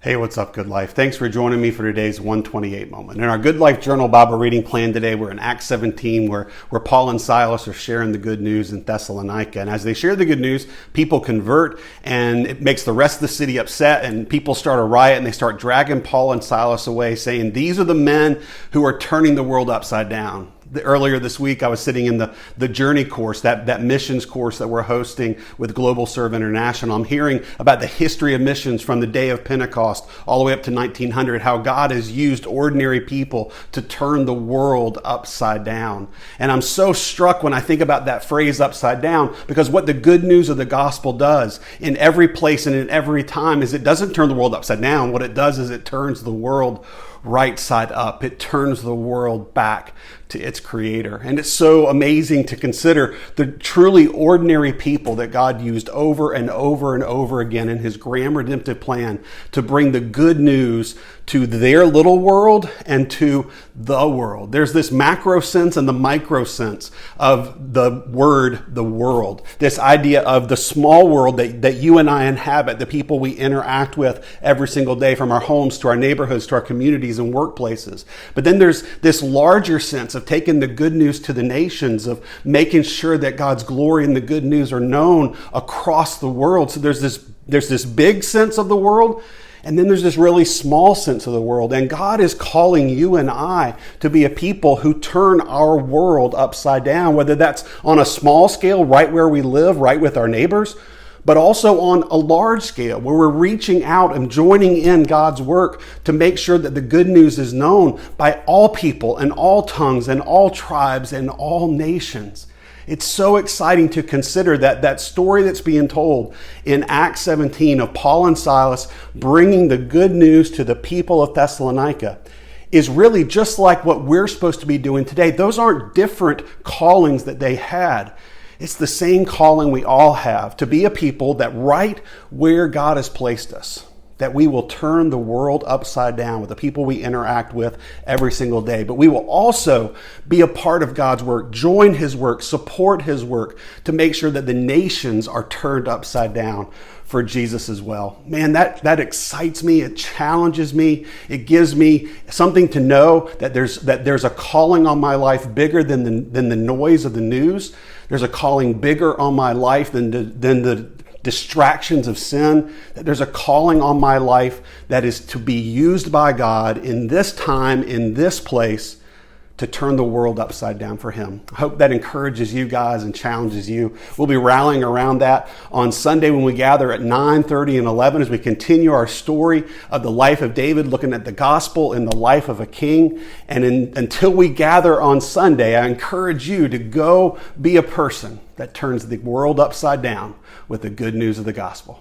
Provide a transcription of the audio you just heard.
Hey, what's up, Good Life? Thanks for joining me for today's 128 moment. In our Good Life Journal Bible reading plan today, we're in Acts 17, where Paul and Silas are sharing the good news in Thessalonica. And as they share the good news, people convert, and it makes the rest of the city upset, and people start a riot, and they start dragging Paul and Silas away, saying, "These are the men who are turning the world upside down." Earlier this week, I was sitting in the Journey course, that missions course that we're hosting with Global Serve International. I'm hearing about the history of missions from the day of Pentecost all the way up to 1900, how God has used ordinary people to turn the world upside down. And I'm so struck when I think about that phrase upside down, because what the good news of the gospel does in every place and in every time is it doesn't turn the world upside down. What it does is it turns the world right side up. It turns the world back to its creator. And it's so amazing to consider the truly ordinary people that God used over and over and over again in his grand redemptive plan to bring the good news to their little world and to the world. There's this macro sense and the micro sense of the word, the world. This idea of the small world that you and I inhabit, the people we interact with every single day, from our homes to our neighborhoods to our communities and workplaces. But then there's this larger sense of taking the good news to the nations, of making sure that God's glory and the good news are known across the world. So there's this big sense of the world, and then there's this really small sense of the world. And God is calling you and I to be a people who turn our world upside down, whether that's on a small scale, right where we live, right with our neighbors, but also on a large scale where we're reaching out and joining in God's work to make sure that the good news is known by all people and all tongues and all tribes and all nations. It's so exciting to consider that story that's being told in Acts 17 of Paul and Silas bringing the good news to the people of Thessalonica is really just like what we're supposed to be doing today. Those aren't different callings that they had. It's the same calling we all have, to be a people that right where God has placed us, that we will turn the world upside down with the people we interact with every single day. But we will also be a part of God's work, join his work, support his work to make sure that the nations are turned upside down for Jesus as well. Man, that excites me. It challenges me. It gives me something to know that there's a calling on my life bigger than the noise of the news. There's a calling bigger on my life than the distractions of sin. That there's a calling on my life that is to be used by God in this time, in this place, to turn the world upside down for him. I hope that encourages you guys and challenges you. We'll be rallying around that on Sunday when we gather at 9:30 and 11 as we continue our story of the life of David, looking at the gospel in the life of a king. And until we gather on Sunday, I encourage you to go be a person that turns the world upside down with the good news of the gospel.